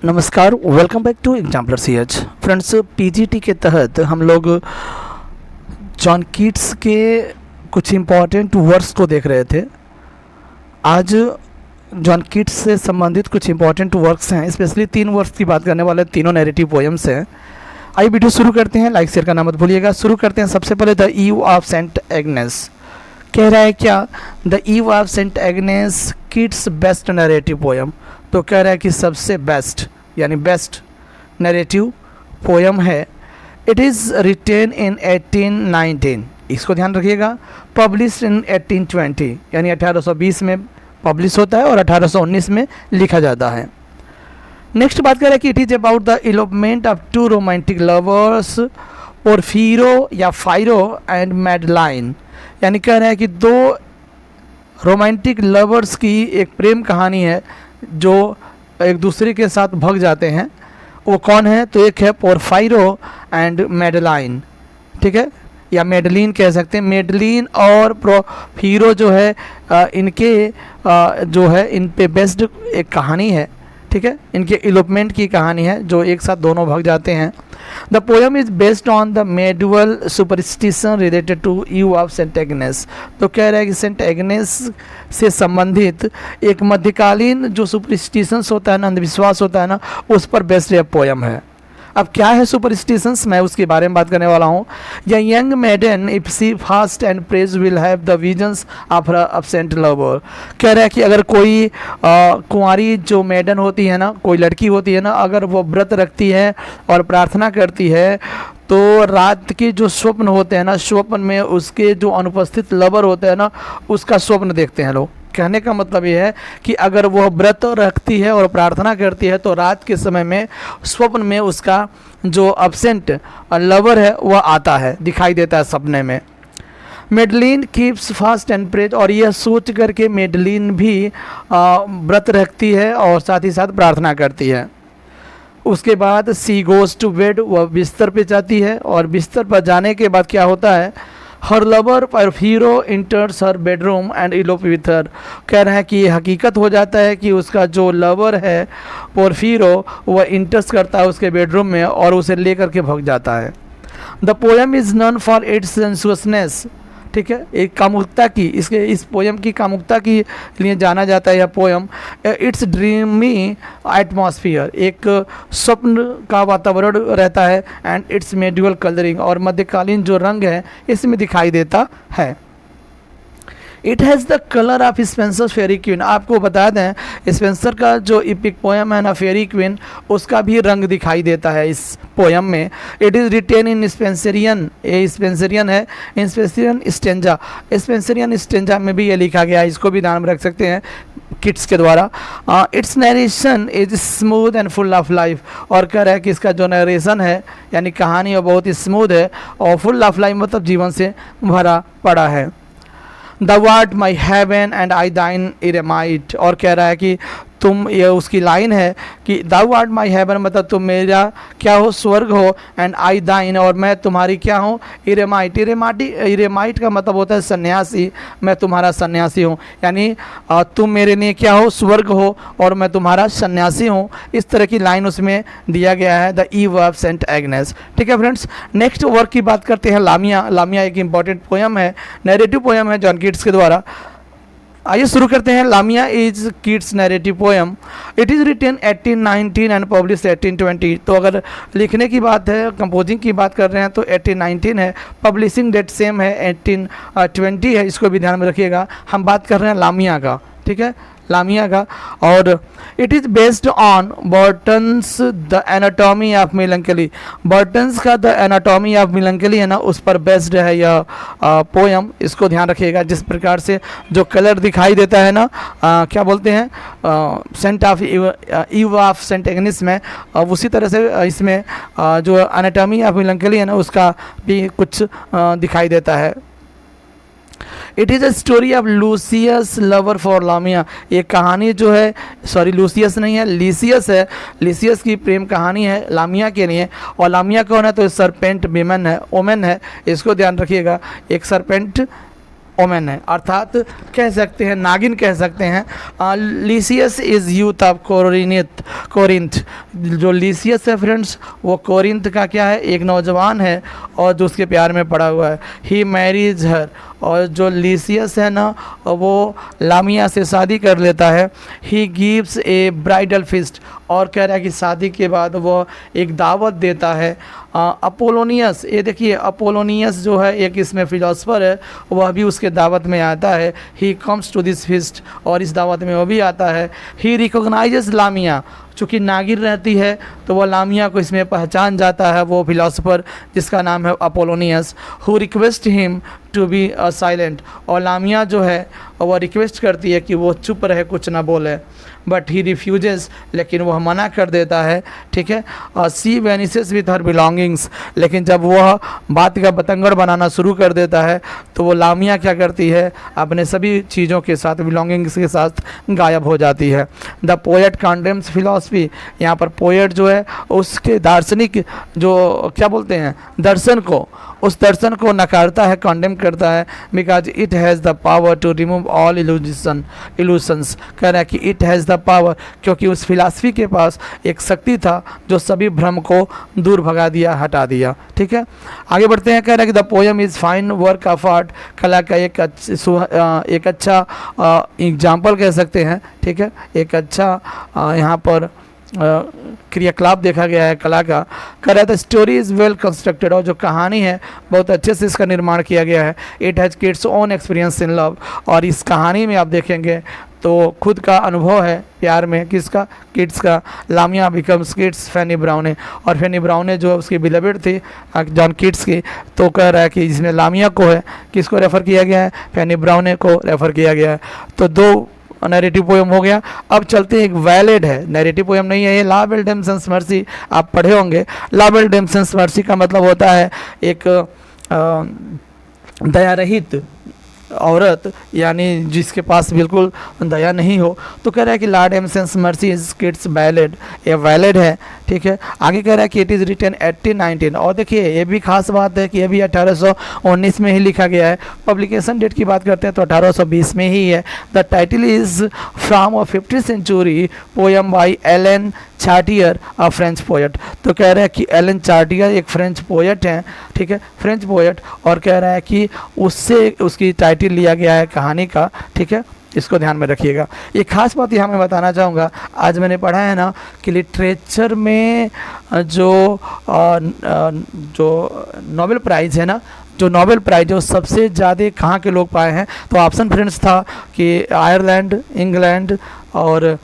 नमस्कार, welcome back to Exemplar CH. Friends, PGT के तहत हम लोग जॉन कीट्स के कुछ इम्पॉर्टेंट वर्क्स को देख रहे थे। आज जॉन कीट्स से संबंधित कुछ इम्पॉर्टेंट वर्क्स हैं, स्पेशली 3 वर्क्स की बात करने वाले, तीनों नैरेटिव पोएम्स हैं। आइए वीडियो शुरू करते हैं। लाइक शेयर करना मत भूलिएगा। शुरू करते हैं सबसे पहले the eve of Saint Agnes. कह रहा है क्या? The eve of Saint Agnes Keats best narrative poem. तो कह रहा है कि सबसे बेस्ट यानी बेस्ट नैरेटिव पोएम है। इट इज़ रिटेन इन 1819, इसको ध्यान रखिएगा। पब्लिश इन 1820 यानी 1820 में पब्लिश होता है और 1819 में लिखा जाता है। नेक्स्ट बात कर रहे हैं कि it is about the elopement of 2 romantic lovers, Porphyro या फाइरो एंड मैडलाइन। यानी कह रहे हैं कि 2 रोमांटिक लवर्स की एक प्रेम कहानी है जो एक दूसरे के साथ भग जाते हैं। वो कौन है? तो एक है पोरफाइरो एंड मैडलाइन, ठीक है, या मेडलिन कह सकते हैं। मेडलिन और पोरफीरो जो है इनके जो है इन पे बेस्ड एक कहानी है, ठीक है। इनके इलोपमेंट की कहानी है जो एक साथ दोनों भग जाते हैं। The poem is based on the medieval superstition related to eve of Saint Agnes. तो कह रहा है कि सेंट एग्नेस से संबंधित एक मध्यकालीन जो सुपरस्टिशंस होता है ना, अंधविश्वास होता है ना, उस पर बेस्ड यह पोएम है। अब क्या है सुपरस्टिशंस, मैं उसके बारे में बात करने वाला हूँ। य young maiden if she fast and prays will have the visions of absent lover. कह रहा है कि अगर कोई कुंवारी जो मेडन होती है ना, कोई लड़की होती है ना, अगर वो व्रत रखती है और प्रार्थना करती है तो रात के जो स्वप्न होते हैं ना, स्वप्न में उसके जो अनुपस्थित लवर होते हैं ना, उसका स्वप्न देखते हैं लोग। कहने का मतलब ये है कि अगर वह व्रत रखती है और प्रार्थना करती है तो रात के समय में स्वप्न में उसका जो अब्सेंट लवर है वह आता है, दिखाई देता है सपने में। Madeline keeps fast and prays, और यह सोच करके मेडलिन भी व्रत रखती है और साथ ही साथ प्रार्थना करती है। उसके बाद सी गोज़ टू बेड, वह बिस्तर पे जाती है और बिस्तर पर जाने के बाद क्या होता है? Her lover Porphyro enters her bedroom and elope with her. कह रहे हैं कि ये हकीकत हो जाता है कि उसका जो लवर है पोरफीरो वह इंटर्स करता है उसके बेडरूम में और उसे लेकर के भाग जाता है। The poem is known for its sensuousness, ठीक है, एक कामुकता की, इस पोएम की कामुकता के लिए जाना जाता है यह पोएम। इट्स ड्रीमी एटमॉस्फियर, एक स्वप्न का वातावरण रहता है। एंड इट्स मेडुअल कलरिंग, और मध्यकालीन जो रंग है इसमें दिखाई देता है। It has the colour of Spenser Faerie Queene. आपको बता दें स्पेंसर का जो इपिक पोएम है ना, फेरी क्वीन, उसका भी रंग दिखाई देता है इस पोएम में। It is written in Spenserian, ये स्पेंसरियन है, स्पेंसरियन स्टेंजा, स्पेंसरियन स्टेंजा में भी ये लिखा गया है, इसको भी ध्यान में रख सकते हैं किट्स के द्वारा। It's narration is smooth and full of life, और कह रहा है कि इसका जो नरेशन है यानी कहानी वो बहुत ही स्मूथ है और फुल ऑफ लाइफ मतलब जीवन से भरा पड़ा है। The ward my heaven and I thine eremite, और कह रहा है कि तुम, ये उसकी लाइन है कि द वार्ड माई हैवन मतलब तुम मेरा क्या हो? स्वर्ग हो। एंड आई दाइन, और मैं तुम्हारी क्या हूँ? इरेमाइट। इरेमाइट का मतलब होता है सन्यासी, मैं तुम्हारा सन्यासी हूँ। यानी तुम मेरे लिए क्या हो? स्वर्ग हो और मैं तुम्हारा सन्यासी हूँ। इस तरह की लाइन उसमें दिया गया है, the eve of Saint Agnes, ठीक है फ्रेंड्स। नेक्स्ट वर्क की बात करते हैं, लामिया। लामिया एक इंपॉर्टेंट पोएम है, नैरेटिव पोएम है जॉन कीट्स के द्वारा। आइए शुरू करते हैं। Lamia is Keats narrative poem. It is written 1819 and publish 1820। तो अगर लिखने की बात है, कंपोजिंग की बात कर रहे हैं तो 1819 है, पब्लिशिंग डेट सेम है 1820 है, इसको भी ध्यान में रखिएगा। हम बात कर रहे हैं लामिया का, ठीक है, लामिया का। और it is based on Burton's the anatomy of melancholy. Burton's का द एनाटॉमी ऑफ मेलंकली है ना, उस पर बेस्ड है यह पोएम, इसको ध्यान रखिएगा। जिस प्रकार से जो कलर दिखाई देता है ना, क्या बोलते हैं, Saint of eve of Saint Agnes में, उसी तरह से इसमें जो एनाटॉमी ऑफ मेलंकली है ना, उसका भी कुछ दिखाई देता है। It is a story of Lucius lover for Lamia. ये कहानी जो है, सॉरी लूसियस नहीं है, लीसियस है, लीसियस की प्रेम कहानी है लामिया के लिए। और लामिया कौन है? तो सरपेंट विमेन है, ओमेन है, इसको ध्यान रखिएगा। एक सरपेंट ओमेन है, अर्थात कह सकते हैं नागिन कह सकते हैं। लीसियस इज़ यूथ ऑफ कोरिंथ। जो लीसियस है फ्रेंड्स वो कोरिंथ का क्या है, एक नौजवान है और जो उसके प्यार में पड़ा हुआ है। ही मैरिज हर, और जो लीसियस है ना वो लामिया से शादी कर लेता है। He gives A bridal feast, और कह रहा है कि शादी के बाद वो एक दावत देता है। अपोलोनियस, ये देखिए अपोलोनियस जो है एक इसमें फिलोसफर है, वह भी उसके दावत में आता है। He comes to this feast, और इस दावत में वो भी आता है। ही रिकॉग्नाइजेस लामिया, चूँकि नागिन रहती है तो वह लामिया को इसमें पहचान जाता है, वो फिलोसफर जिसका नाम है Apollonius. Who request him to be silent, और लामिया जो है वह रिक्वेस्ट करती है कि वो चुप रहे, कुछ ना बोले, बट ही रिफ्यूजेस, लेकिन वह मना कर देता है, ठीक है। सी वेनिसेस विथ हर बिलोंगिंग्स, लेकिन जब वह बात का बतंगड़ बनाना शुरू कर देता है तो वो लामिया क्या करती है, अपने सभी चीज़ों के साथ, बिलोंगिंग्स के साथ गायब हो जाती है। द पोएट कंडेम्स फिलॉसफी, यहाँ पर पोएट जो है उसके दार्शनिक जो क्या बोलते हैं दर्शन को, उस दर्शन को नकारता है, कंडेम करता है, because it has the power to remove all illusions. कह रहा है कि इट हैज़ द पावर, क्योंकि उस फिलॉसफी के पास एक शक्ति था जो सभी भ्रम को दूर भगा दिया, हटा दिया, ठीक है। आगे बढ़ते हैं, कह रहा है कि the poem is fine work of art, कला का एक अच्छा एग्जाम्पल कह सकते हैं, ठीक है। एक अच्छा यहाँ पर क्रियाकलाप देखा गया है कला का। कह रहा है the story is well constructed, और जो कहानी है बहुत अच्छे से इसका निर्माण किया गया है। It has kids own experience in love, और इस कहानी में आप देखेंगे तो खुद का अनुभव है प्यार में, किसका, किड्स का। लामिया बिकम्स किड्स फैनी ब्राउने, और फैनी ब्राउने जो उसकी बिलवेड थी जॉन किड्स की, तो कह रहा है कि इसमें लामिया को है, किसको रेफ़र किया गया है, फैनी ब्राउने को रेफ़र किया गया है। तो दो नैरेटिव पोएम हो गया। अब चलते हैं, एक वैलिड है, नैरेटिव पोएम नहीं है ये, ला बेल डेम्पसन्स मर्सी, आप पढ़े होंगे। ला बेल डेम्पसन्स मर्सी का मतलब होता है एक दया रहित औरत, यानी जिसके पास बिल्कुल दया नहीं हो। तो कह रहा है कि ला डेम्पसन्स मर्सी इज किड्स वैलिड, ये वैलिड है, ठीक है। आगे कह रहा है कि इट इज़ रिटन 1819, और देखिए ये भी खास बात है कि ये भी 1819 में ही लिखा गया है। पब्लिकेशन डेट की बात करते हैं तो 1820 में ही है। The title is from a 15th century poem by Alain Chartier, a French poet. तो कह रहा है कि एलन चार्टियर एक फ्रेंच पोएट हैं, ठीक है, फ्रेंच पोएट, और कह रहा है कि उससे उसकी टाइटल लिया गया है कहानी का, ठीक है। इसको ध्यान में रखिएगा। एक खास बात यहाँ मैं बताना चाहूँगा, आज मैंने पढ़ा है ना कि लिटरेचर में जो नोबेल प्राइज़ है ना, जो नोबेल प्राइज़ है वो सबसे ज़्यादा कहाँ के लोग पाए हैं, तो ऑप्शन फ्रेंड्स था कि आयरलैंड, इंग्लैंड, और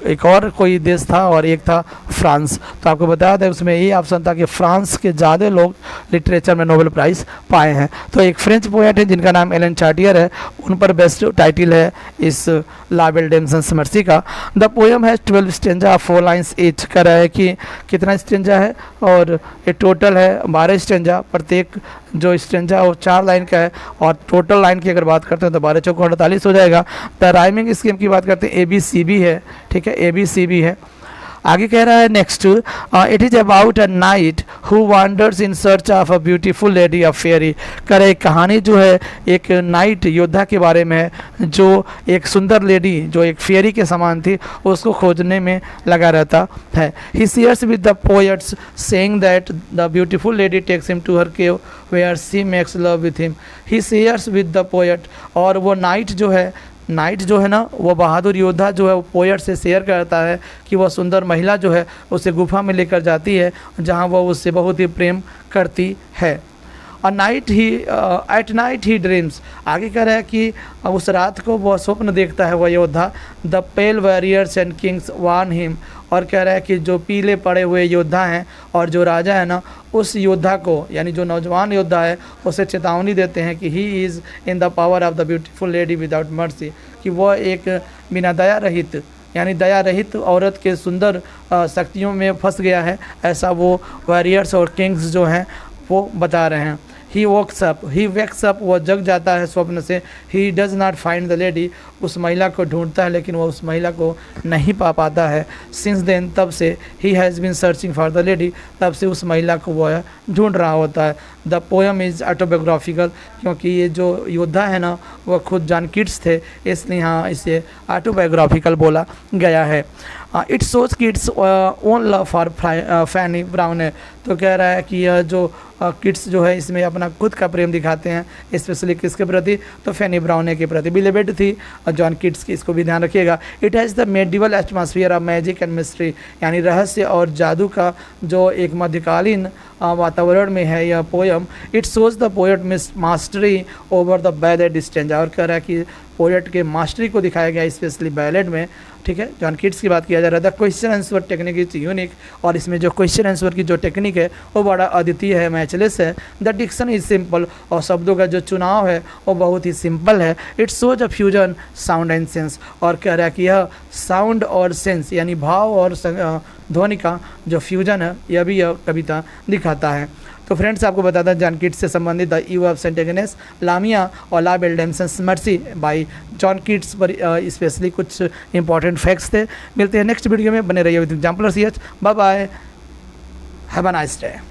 एक और कोई देश था, और एक था फ्रांस। तो आपको बता दें उसमें यही ऑप्शन था कि फ्रांस के ज़्यादा लोग लिटरेचर में नोबेल प्राइज़ पाए हैं। तो एक फ्रेंच पोएट है जिनका नाम एलन चार्टियर है, उन पर बेस्ट टाइटल है इस ला बेल डेम्पसन्स मर्सी का। द पोएम है 12 स्टेंजा 4 लाइन्स ईच। कह रहा है कि कितना स्टेंजा है, और ये टोटल है 12 स्टेंजा, प्रत्येक जो स्टेंजा वो 4 लाइन का है, और टोटल लाइन की अगर बात करते हैं तो 12 चौको 48 हो जाएगा। द राइमिंग स्कीम की बात करते हैं ABCB है, ठीक है, ABCB है। आगे कह रहा है next, it is about a night who वांडर्स in search of a beautiful lady of fairy. कह रहे कहानी जो है एक नाइट योद्धा के बारे में है, जो एक सुंदर लेडी जो एक फेयरी के समान थी उसको खोजने में लगा रहता है। He shares with the poets saying that the beautiful lady takes him to her cave where she makes love with him. He shares with the poet, और वो नाइट जो है ना वो बहादुर योद्धा जो है वो पोएट से शेयर करता है कि वह सुंदर महिला जो है उसे गुफा में लेकर जाती है जहाँ वह उससे बहुत ही प्रेम करती है। At night he dreams. आगे कह रहा है कि उस रात को वह स्वप्न देखता है वह योद्धा। The pale warriors and kings warn him, और कह रहा है कि जो पीले पड़े हुए योद्धा हैं और जो राजा है ना उस योद्धा को, यानी जो नौजवान योद्धा है उसे चेतावनी देते हैं कि he is in the power of the beautiful lady without mercy, कि वह एक बिना दया रहित, यानी दया रहित औरत के सुंदर शक्तियों में फंस गया है, ऐसा वो वॉरियर्स और किंग्स जो हैं वो बता रहे हैं। ही वेक्स अप, वो जग जाता है स्वप्न से। He does not find the lady, उस महिला को ढूंढता है लेकिन वो उस महिला को नहीं पा पाता है। सिंस देन, तब से, he has been searching for the lady, तब से उस महिला को वो ढूंढ रहा होता है। द पोएम इज़ ऑटोबायोग्राफिकल, क्योंकि ये जो योद्धा है ना वो खुद जॉन कीट्स थे, इसलिए यहाँ इसे ऑटोबायोग्राफिकल बोला गया है। It shows Keats own love for Fanny Brown है। तो कह रहा है कि यह जो किड्स जो है इसमें अपना खुद का प्रेम दिखाते हैं, स्पेशली किसके प्रति, तो फैनी ब्राउन के प्रति। बिलेवेड थी जॉन किड्स की, इसको भी ध्यान रखिएगा। It has the medieval atmosphere of magic and mystery, यानी रहस्य और जादू का जो एक मध्यकालीन वातावरण में है यह poem. It shows the poet mastery over the ballad stanza, और कह रहा है कि पोएट के मास्टरी को दिखाया गया स्पेशली बैलेड में। ठीक है, जॉन कीट्स की बात किया जा रहा था। Question answer technique is unique, और इसमें जो क्वेश्चन आंसर की जो टेक्निक है वो बड़ा अद्वितीय है, मैचलेस है। द डिक्शन इज सिंपल, और शब्दों का जो चुनाव है वो बहुत ही सिंपल है। It shows a fusion sound and sense, और कह रहा है कि यह साउंड और सेंस यानी भाव और ध्वनि का जो फ्यूजन है यह भी यह कविता दिखाता है। तो फ्रेंड्स, आपको बताता जॉन कीट्स से संबंधित the eve of Saint Agnes, Lamia और La Belle Dame sans Merci by John Keats पर स्पेशली कुछ इंपॉर्टेंट फैक्ट्स थे। मिलते हैं नेक्स्ट वीडियो में, बने रहिए with Exemplar CH. Bye bye, have a nice day.